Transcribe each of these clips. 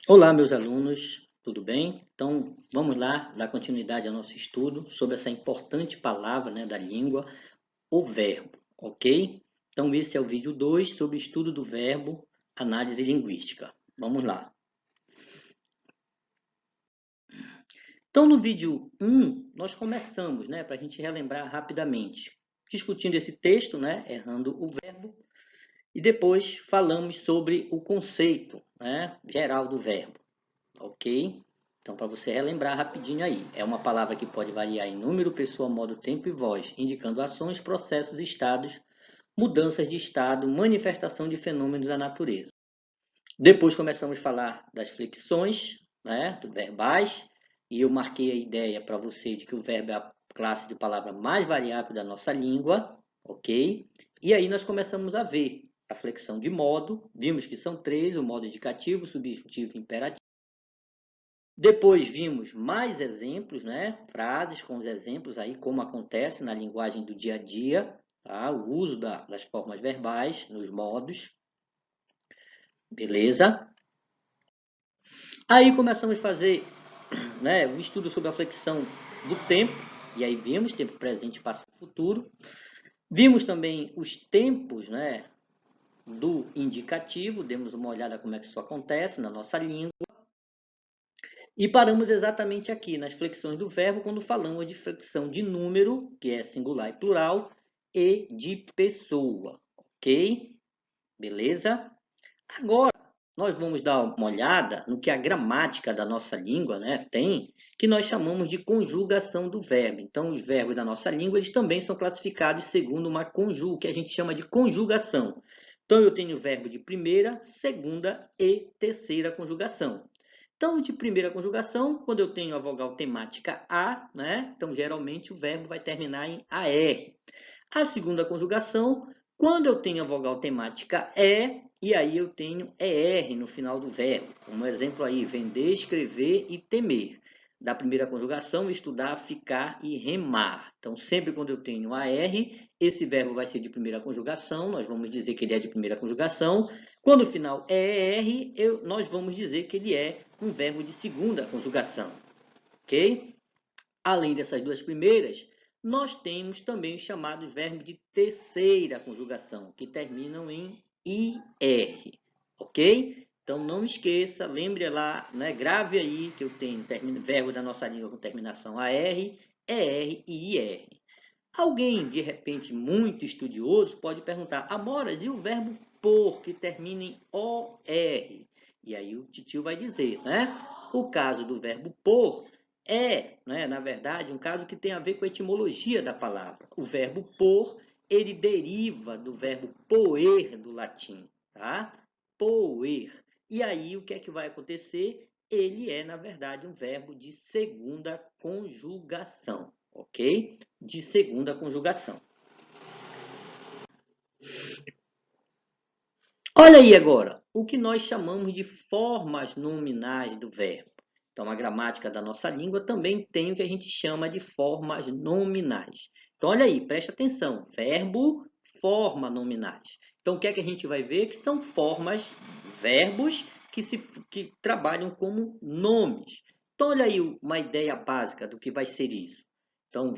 Olá, meus alunos, tudo bem? Então, vamos lá dar continuidade ao nosso estudo sobre essa importante palavra, da língua, o verbo, ok? Então, esse é o vídeo 2 sobre o estudo do verbo, análise linguística. Vamos lá. Então, no vídeo 1, nós começamos, para a gente relembrar rapidamente, discutindo esse texto, errando o verbo, e depois falamos sobre o conceito, geral do verbo. Ok? Então, para você relembrar rapidinho aí, é uma palavra que pode variar em número, pessoa, modo, tempo e voz, indicando ações, processos, estados, mudanças de estado, manifestação de fenômenos da natureza. Depois começamos a falar das flexões, dos verbais, e eu marquei a ideia para você de que o verbo é a classe de palavra mais variável da nossa língua, ok? E aí nós começamos a ver a flexão de modo, vimos que são três, o modo indicativo, subjuntivo e imperativo. Depois vimos mais exemplos, frases com os exemplos aí, como acontece na linguagem do dia a dia, tá? O uso das formas verbais nos modos, beleza? Aí começamos a fazer um estudo sobre a flexão do tempo, e aí vimos tempo presente, passado e futuro. Vimos também os tempos, do indicativo, demos uma olhada como é que isso acontece na nossa língua. E paramos exatamente aqui, nas flexões do verbo, quando falamos de flexão de número, que é singular e plural, e de pessoa, ok? Beleza? Agora, nós vamos dar uma olhada no que a gramática da nossa língua tem, que nós chamamos de conjugação do verbo. Então, os verbos da nossa língua, eles também são classificados segundo uma conjugação, que a gente chama de conjugação. Então, eu tenho o verbo de primeira, segunda e terceira conjugação. Então, de primeira conjugação, quando eu tenho a vogal temática A, então geralmente o verbo vai terminar em AR. A segunda conjugação, quando eu tenho a vogal temática e aí eu tenho ER no final do verbo. Um exemplo aí, vender, escrever e temer. Da primeira conjugação, estudar, ficar e remar. Então, sempre quando eu tenho AR, esse verbo vai ser de primeira conjugação, nós vamos dizer que ele é de primeira conjugação. Quando o final é ER, nós vamos dizer que ele é um verbo de segunda conjugação, ok? Além dessas duas primeiras, nós temos também os chamados verbos de terceira conjugação, que terminam em IR, ok? Então, não esqueça, lembre lá, grave aí que eu tenho verbo da nossa língua com terminação AR, ER e IR. Alguém, de repente, muito estudioso, pode perguntar, Amoras, e o verbo por, que termina em OR? E aí o titio vai dizer, O caso do verbo por na verdade, um caso que tem a ver com a etimologia da palavra. O verbo por, ele deriva do verbo poer do latim, tá? Poer. E aí, o que é que vai acontecer? Ele é, na verdade, um verbo de segunda conjugação, ok? De segunda conjugação. Olha aí agora, o que nós chamamos de formas nominais do verbo. Então, a gramática da nossa língua também tem o que a gente chama de formas nominais. Então, olha aí, presta atenção. Verbo, forma nominais. Então, o que é que a gente vai ver? Que são formas, verbos que trabalham como nomes. Então, olha aí uma ideia básica do que vai ser isso. Então,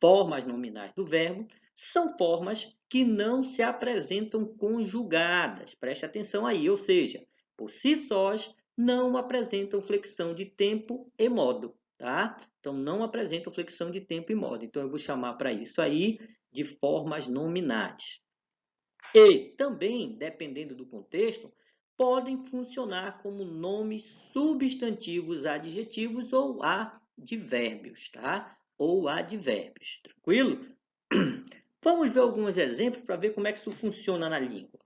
formas nominais do verbo são formas que não se apresentam conjugadas. Preste atenção aí, ou seja, por si sós, não apresentam flexão de tempo e modo, tá? Então, não apresentam flexão de tempo e modo. Então, eu vou chamar para isso aí de formas nominais. E também, dependendo do contexto, podem funcionar como nomes substantivos adjetivos ou advérbios, tá? Ou advérbios, tranquilo? Vamos ver alguns exemplos para ver como é que isso funciona na língua.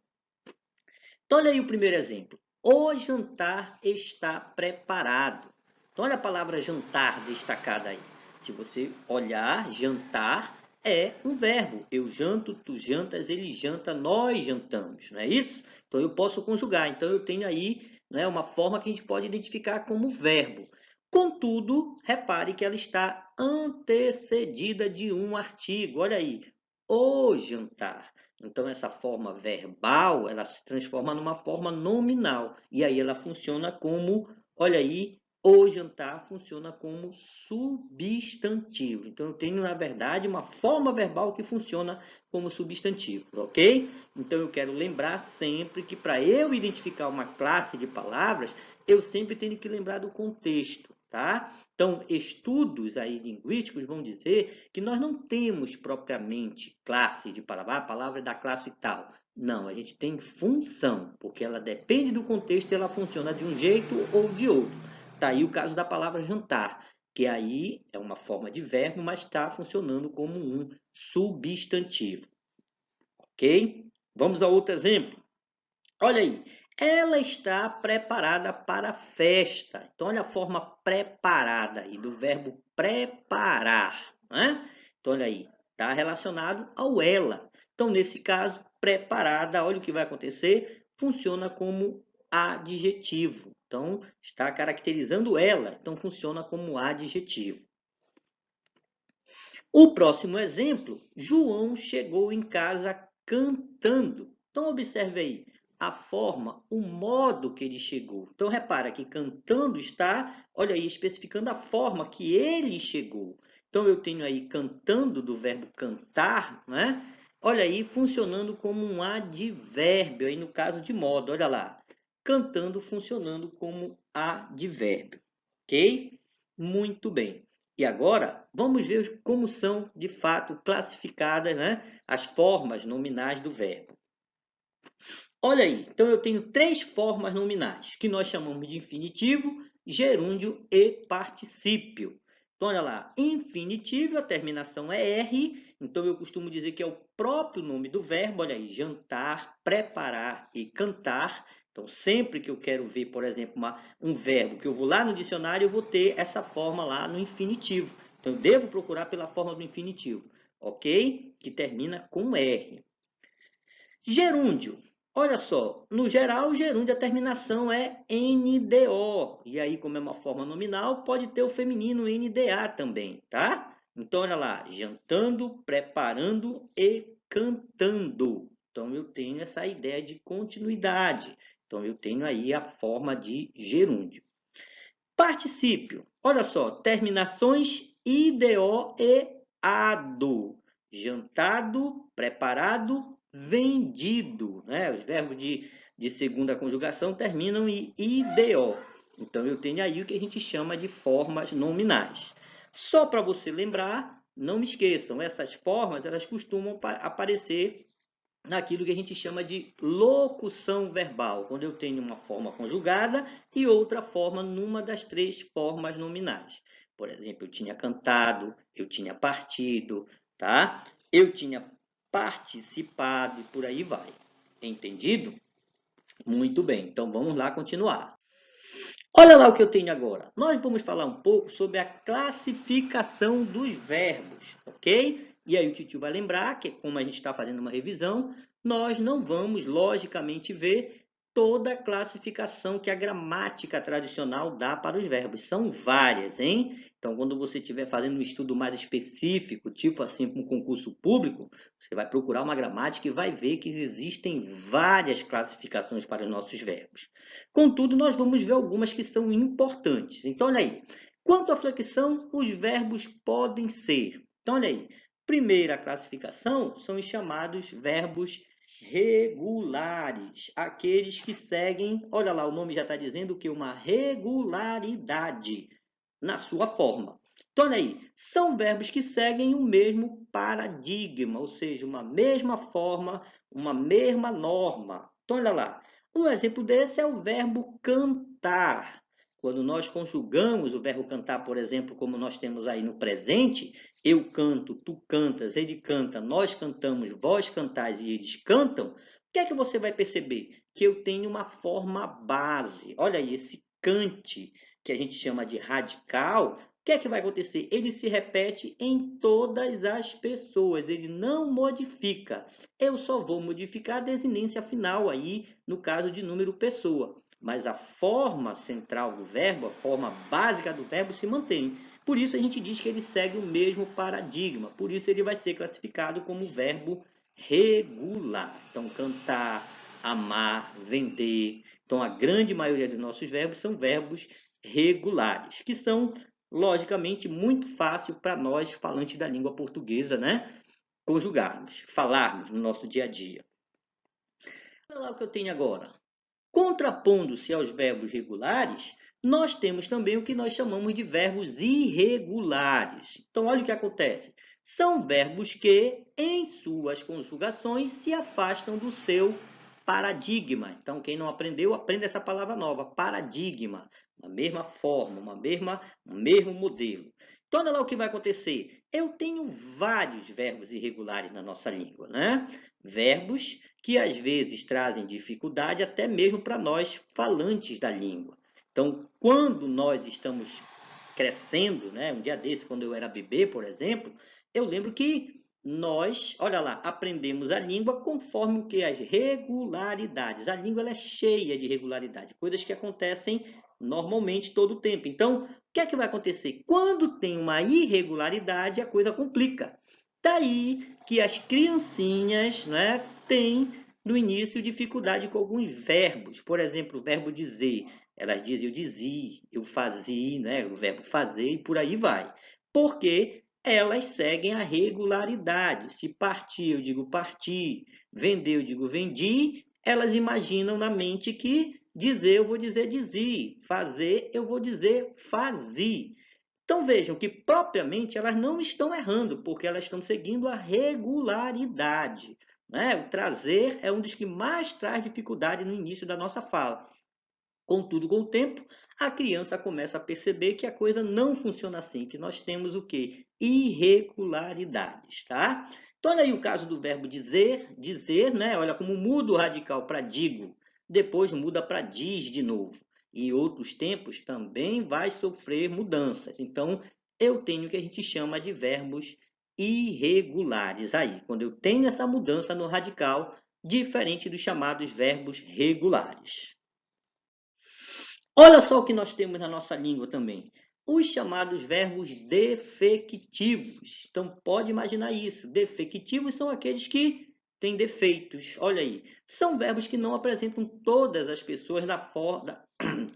Então, olha aí o primeiro exemplo. O jantar está preparado. Então, olha a palavra jantar destacada aí. Se você olhar, jantar é um verbo. Eu janto, tu jantas, ele janta, nós jantamos. Não é isso? Então, eu posso conjugar. Então, eu tenho aí uma forma que a gente pode identificar como verbo. Contudo, repare que ela está antecedida de um artigo. Olha aí, o jantar. Então, essa forma verbal, ela se transforma numa forma nominal. E aí ela funciona como, olha aí, o jantar funciona como substantivo. Então, eu tenho, na verdade, uma forma verbal que funciona como substantivo, ok? Então, eu quero lembrar sempre que para eu identificar uma classe de palavras, eu sempre tenho que lembrar do contexto, tá? Então, estudos aí linguísticos vão dizer que nós não temos propriamente classe de palavra, a palavra é da classe tal. Não, a gente tem função, porque ela depende do contexto e ela funciona de um jeito ou de outro. Tá aí o caso da palavra jantar, que aí é uma forma de verbo, mas está funcionando como um substantivo, ok? Vamos a outro exemplo. Olha aí, ela está preparada para a festa. Então, olha a forma preparada aí, do verbo preparar, né? Então, olha aí, está relacionado ao ela. Então, nesse caso, preparada, olha o que vai acontecer, funciona como adjetivo. Então, está caracterizando ela, então funciona como adjetivo. O próximo exemplo, João chegou em casa cantando. Então, observe aí a forma, o modo que ele chegou. Então, repara que cantando está, olha aí, especificando a forma que ele chegou. Então, eu tenho aí cantando do verbo cantar, né? Olha aí, funcionando como um advérbio, aí no caso de modo, olha lá. Cantando funcionando como advérbio, ok? Muito bem. E agora, vamos ver como são, de fato, classificadas, né, as formas nominais do verbo. Olha aí, então eu tenho três formas nominais, que nós chamamos de infinitivo, gerúndio e particípio. Então, olha lá, infinitivo, a terminação é R, então eu costumo dizer que é o próprio nome do verbo, olha aí, jantar, preparar e cantar. Então, sempre que eu quero ver, por exemplo, um verbo que eu vou lá no dicionário, eu vou ter essa forma lá no infinitivo. Então, eu devo procurar pela forma do infinitivo, ok? Que termina com R. Gerúndio. Olha só, no geral, o gerúndio, a terminação é NDO. E aí, como é uma forma nominal, pode ter o feminino NDA também, tá? Então, olha lá, jantando, preparando e cantando. Então, eu tenho essa ideia de continuidade. Então, eu tenho aí a forma de gerúndio. Particípio. Olha só, terminações IDO e ADO. Jantado, preparado, vendido. Né? Os verbos de segunda conjugação terminam em IDO. Então, eu tenho aí o que a gente chama de formas nominais. Só para você lembrar, não me esqueçam, essas formas elas costumam aparecer naquilo que a gente chama de locução verbal, quando eu tenho uma forma conjugada e outra forma numa das três formas nominais. Por exemplo, eu tinha cantado, eu tinha partido, tá? Eu tinha participado e por aí vai. Entendido? Muito bem, então vamos lá continuar. Olha lá o que eu tenho agora. Nós vamos falar um pouco sobre a classificação dos verbos, ok? E aí o titio vai lembrar que, como a gente está fazendo uma revisão, nós não vamos, logicamente, ver toda a classificação que a gramática tradicional dá para os verbos. São várias, hein? Então, quando você estiver fazendo um estudo mais específico, tipo assim, um concurso público, você vai procurar uma gramática e vai ver que existem várias classificações para os nossos verbos. Contudo, nós vamos ver algumas que são importantes. Então, olha aí. Quanto à flexão, os verbos podem ser. Então, olha aí. Primeira classificação são os chamados verbos regulares. Aqueles que seguem, olha lá, o nome já está dizendo que uma regularidade na sua forma. Então, olha aí. São verbos que seguem o mesmo paradigma, ou seja, uma mesma forma, uma mesma norma. Então, olha lá. Um exemplo desse é o verbo cantar. Quando nós conjugamos o verbo cantar, por exemplo, como nós temos aí no presente, eu canto, tu cantas, ele canta, nós cantamos, vós cantais e eles cantam, o que é que você vai perceber? Que eu tenho uma forma base. Olha aí, esse cante, que a gente chama de radical, o que é que vai acontecer? Ele se repete em todas as pessoas, ele não modifica. Eu só vou modificar a desinência final aí, no caso de número pessoa. Mas a forma central do verbo, a forma básica do verbo se mantém. Por isso a gente diz que ele segue o mesmo paradigma. Por isso ele vai ser classificado como verbo regular. Então, cantar, amar, vender. Então, a grande maioria dos nossos verbos são verbos regulares, que são, logicamente, muito fácil para nós, falantes da língua portuguesa, né? Conjugarmos, falarmos no nosso dia a dia. Olha lá o que eu tenho agora. Contrapondo-se aos verbos regulares, nós temos também o que nós chamamos de verbos irregulares. Então, olha o que acontece. São verbos que, em suas conjugações, se afastam do seu paradigma. Então, quem não aprendeu, aprenda essa palavra nova, paradigma. A mesma forma, um mesmo modelo. Então, olha lá o que vai acontecer. Eu tenho vários verbos irregulares na nossa língua, né? Verbos que às vezes trazem dificuldade até mesmo para nós falantes da língua. Então, quando nós estamos crescendo, né, um dia desse, quando eu era bebê, por exemplo, eu lembro que nós, olha lá, aprendemos a língua conforme o que? As regularidades. A língua ela é cheia de regularidade, coisas que acontecem normalmente todo o tempo. Então, o que é que vai acontecer? Quando tem uma irregularidade, a coisa complica. Daí que as criancinhas, né, têm no início dificuldade com alguns verbos. Por exemplo, o verbo dizer. Elas dizem eu dizia, eu fazia, né, o verbo fazer e por aí vai. Porque elas seguem a regularidade. Se partir, eu digo parti, vender, eu digo vendi, elas imaginam na mente que dizer, eu vou dizer dizi, fazer, eu vou dizer fazi. Então vejam que propriamente elas não estão errando, porque elas estão seguindo a regularidade. Né? O trazer é um dos que mais traz dificuldade no início da nossa fala. Contudo, com o tempo, a criança começa a perceber que a coisa não funciona assim, que nós temos o quê? Irregularidades, tá? Então, olha aí o caso do verbo dizer, né? Olha como muda o radical para digo, depois muda para diz de novo. E em outros tempos também vai sofrer mudanças. Então, eu tenho o que a gente chama de verbos irregulares aí, quando eu tenho essa mudança no radical, diferente dos chamados verbos regulares. Olha só o que nós temos na nossa língua também. Os chamados verbos defectivos. Então, pode imaginar isso. Defectivos são aqueles que têm defeitos. Olha aí. São verbos que não apresentam todas as pessoas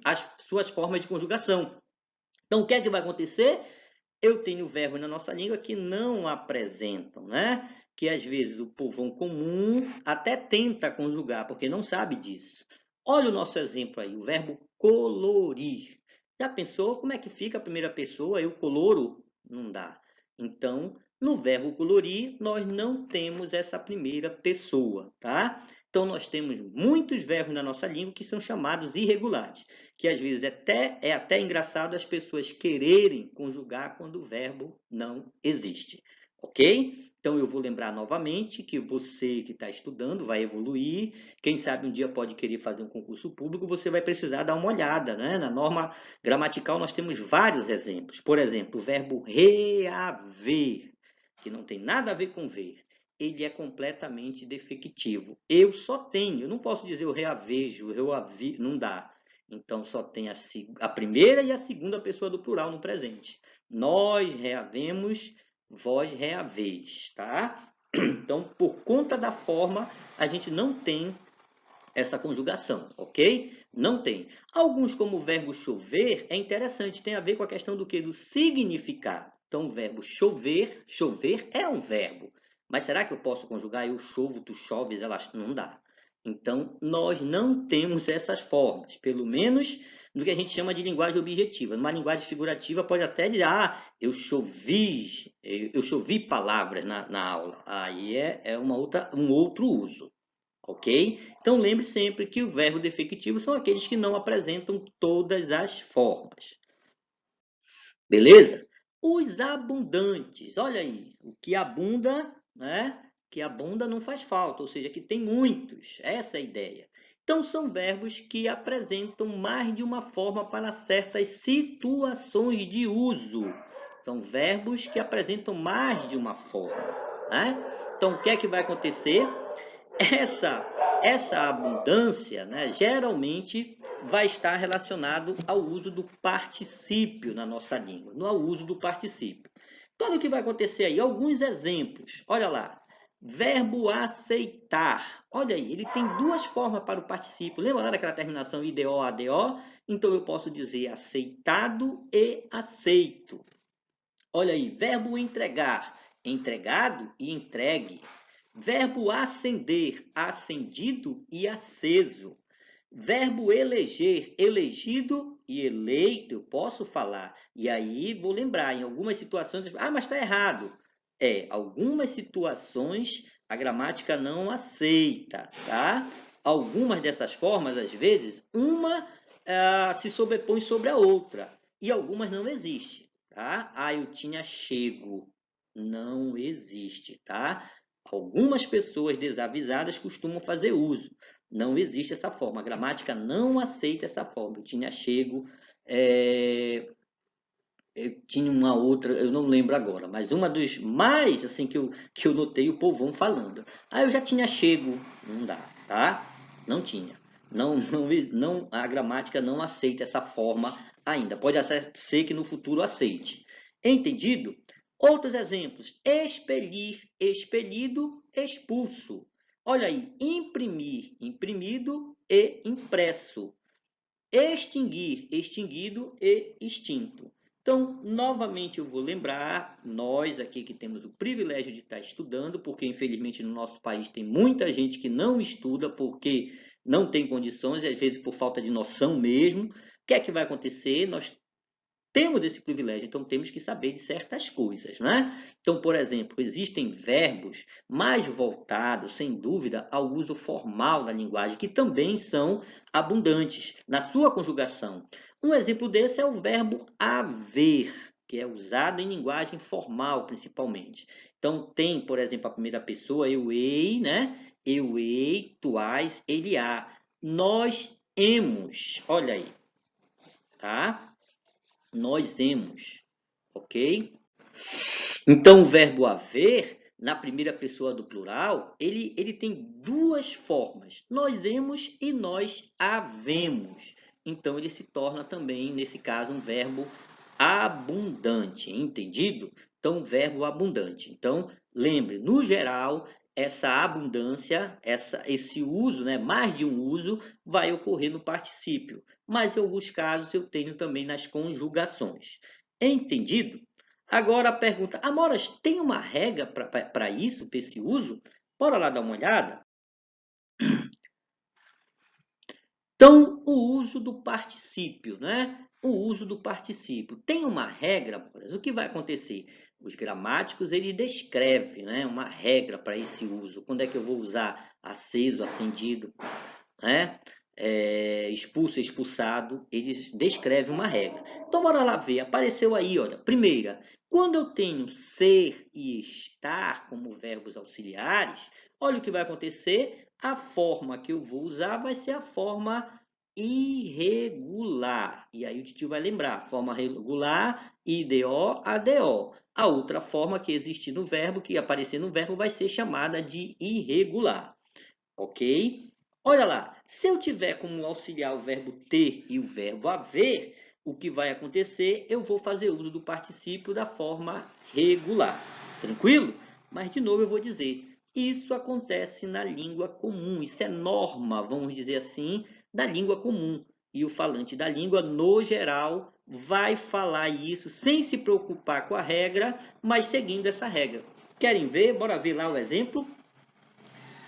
as suas formas de conjugação. Então, o que é que vai acontecer? Eu tenho verbos na nossa língua que não apresentam, né? Que às vezes o povão comum até tenta conjugar, porque não sabe disso. Olha o nosso exemplo aí, o verbo colorir. Já pensou como é que fica a primeira pessoa? Eu coloro? Não dá. Então, no verbo colorir, nós não temos essa primeira pessoa, tá? Então, nós temos muitos verbos na nossa língua que são chamados irregulares, que às vezes é até engraçado as pessoas quererem conjugar quando o verbo não existe, ok? Então, eu vou lembrar novamente que você que está estudando vai evoluir. Quem sabe um dia pode querer fazer um concurso público, você vai precisar dar uma olhada, né? Na norma gramatical nós temos vários exemplos. Por exemplo, o verbo reaver, que não tem nada a ver com ver. Ele é completamente defectivo. Eu só tenho, eu não posso dizer eu reavejo, eu avi, não dá. Então, só tem a primeira e a segunda pessoa do plural no presente. Nós reavemos, vós reaveis, tá? Então, por conta da forma, a gente não tem essa conjugação, ok? Não tem. Alguns, como o verbo chover, é interessante, tem a ver com a questão do que? Do significado. Então, o verbo chover, chover é um verbo. Mas será que eu posso conjugar eu chovo, tu choves, elas não dá. Então, nós não temos essas formas, pelo menos no que a gente chama de linguagem objetiva. Numa linguagem figurativa, pode até dizer, eu chovi palavras na aula. Aí é um outro uso, ok? Então, lembre sempre que o verbo defectivo são aqueles que não apresentam todas as formas. Beleza? Os abundantes, olha aí, o que abunda, né? Que abunda não faz falta, ou seja, que tem muitos. Essa é a ideia. Então, são verbos que apresentam mais de uma forma para certas situações de uso. São verbos que apresentam mais de uma forma, né? Então, o que é que vai acontecer? Essa abundância, né, geralmente vai estar relacionado ao uso do particípio na nossa língua, no uso do particípio. Então, olha o que vai acontecer aí. Alguns exemplos. Olha lá. Verbo aceitar. Olha aí, ele tem duas formas para o particípio. Lembra lá daquela terminação IDO, ADO? Então, eu posso dizer aceitado e aceito. Olha aí, verbo entregar. Entregado e entregue. Verbo acender. Acendido e aceso. Verbo eleger, elegido e eleito, eu posso falar. E aí vou lembrar, em algumas situações, mas está errado. Algumas situações a gramática não aceita, tá? Algumas dessas formas, às vezes, uma se sobrepõe sobre a outra e algumas não existem, tá? Eu tinha chego. Não existe, tá? Algumas pessoas desavisadas costumam fazer uso. Não existe essa forma. A gramática não aceita essa forma. Eu tinha chego. Eu tinha uma outra, eu não lembro agora, mas uma dos mais assim que eu notei o povão falando. Eu já tinha chego. Não dá, tá? Não tinha. Não, a gramática não aceita essa forma ainda. Pode ser que no futuro aceite. Entendido? Outros exemplos: expelir, expelido, expulso. Olha aí, imprimir, imprimido e impresso. Extinguir, extinguido e extinto. Então, novamente eu vou lembrar, nós aqui que temos o privilégio de estar estudando, porque infelizmente no nosso país tem muita gente que não estuda porque não tem condições, e às vezes por falta de noção mesmo. O que é que vai acontecer? Nós temos esse privilégio, então temos que saber de certas coisas, né? Então, por exemplo, existem verbos mais voltados, sem dúvida, ao uso formal da linguagem, que também são abundantes na sua conjugação. Um exemplo desse é o verbo haver, que é usado em linguagem formal, principalmente. Então, tem, por exemplo, a primeira pessoa, eu, ei, né? Eu, ei, tu, ás, ele, há. Nós, hemos. Olha aí, tá? Nós hemos, ok? Então, o verbo haver, na primeira pessoa do plural, ele tem duas formas. Nós hemos e nós havemos. Então, ele se torna também, nesse caso, um verbo abundante, entendido? Então, verbo abundante. Então, lembre, no geral, essa abundância, esse uso, né, mais de um uso, vai ocorrer no particípio. Mas em alguns casos eu tenho também nas conjugações. Entendido? Agora a pergunta, Amoras, tem uma regra para isso, para esse uso? Bora lá dar uma olhada? Então, o uso do particípio, né? O uso do particípio. Tem uma regra, Amoras? O que vai acontecer? Os gramáticos, eles descrevem, né, uma regra para esse uso. Quando é que eu vou usar aceso, acendido, né? Expulso, expulsado, eles descrevem uma regra. Então, bora lá ver. Apareceu aí, olha. Primeira, quando eu tenho ser e estar como verbos auxiliares, olha o que vai acontecer. A forma que eu vou usar vai ser a forma irregular. E aí o tio vai lembrar. Forma regular, IDO, ADO. A outra forma que existe no verbo, que aparecer no verbo, vai ser chamada de irregular. Ok? Olha lá, se eu tiver como auxiliar o verbo ter e o verbo haver, o que vai acontecer? Eu vou fazer uso do particípio da forma regular. Tranquilo? Mas, de novo, eu vou dizer, isso acontece na língua comum, isso é norma, vamos dizer assim, da língua comum. E o falante da língua, no geral, vai falar isso sem se preocupar com a regra, mas seguindo essa regra. Querem ver? Bora ver lá o exemplo?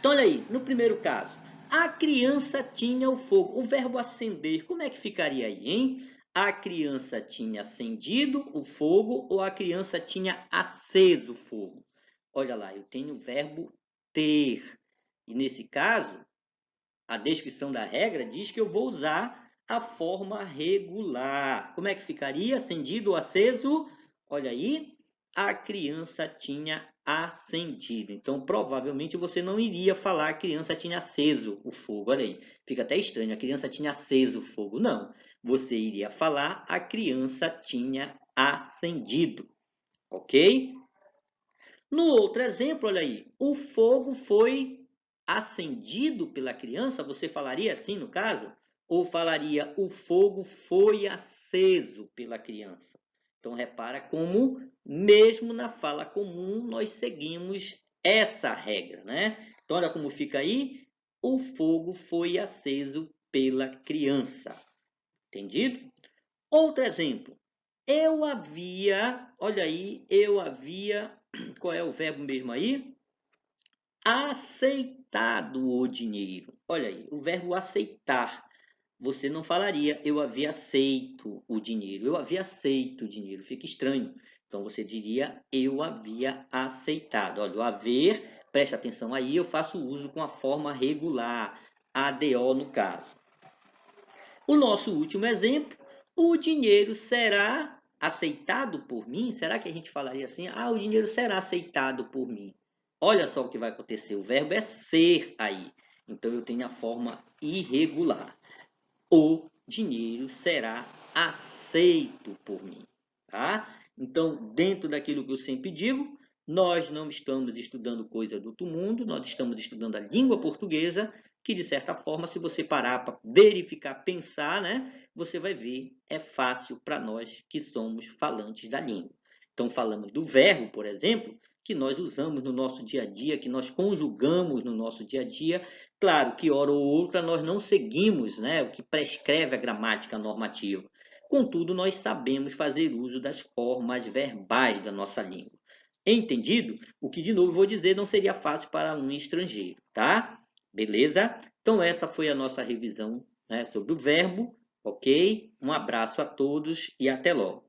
Então, olha aí, no primeiro caso, a criança tinha o fogo. O verbo acender, como é que ficaria aí, hein? A criança tinha acendido o fogo ou a criança tinha aceso o fogo? Olha lá, eu tenho o verbo ter. E nesse caso, a descrição da regra diz que eu vou usar a forma regular. Como é que ficaria? Acendido ou aceso? Olha aí, a criança tinha acendido. Então, provavelmente você não iria falar a criança tinha aceso o fogo. Olha aí, fica até estranho, a criança tinha aceso o fogo. Não, você iria falar a criança tinha acendido, ok? No outro exemplo, olha aí, o fogo foi acendido pela criança, você falaria assim no caso? Ou falaria o fogo foi aceso pela criança? Então, repara como, mesmo na fala comum, nós seguimos essa regra, né? Então, olha como fica aí. O fogo foi aceso pela criança. Entendido? Outro exemplo. Eu havia, olha aí, eu havia, qual é o verbo mesmo aí? Aceitado o dinheiro. Olha aí, o verbo aceitar. Você não falaria eu havia aceito o dinheiro. Eu havia aceito o dinheiro. Fica estranho. Então você diria eu havia aceitado. Olha, o haver, preste atenção aí, eu faço uso com a forma regular, ADO no caso. O nosso último exemplo, o dinheiro será aceitado por mim? Será que a gente falaria assim? Ah, o dinheiro será aceitado por mim. Olha só o que vai acontecer. O verbo é ser aí. Então eu tenho a forma irregular. O dinheiro será aceito por mim, tá? Então, dentro daquilo que eu sempre digo, nós não estamos estudando coisa do outro mundo, nós estamos estudando a língua portuguesa, que de certa forma, se você parar para verificar, pensar, né, você vai ver, é fácil para nós que somos falantes da língua. Então, falamos do verbo, por exemplo, que nós usamos no nosso dia a dia, que nós conjugamos no nosso dia a dia. Claro que, hora ou outra, nós não seguimos, né, o que prescreve a gramática normativa. Contudo, nós sabemos fazer uso das formas verbais da nossa língua. Entendido? O que, de novo, vou dizer, não seria fácil para um estrangeiro, tá? Beleza? Então, essa foi a nossa revisão, né, sobre o verbo, ok? Um abraço a todos e até logo.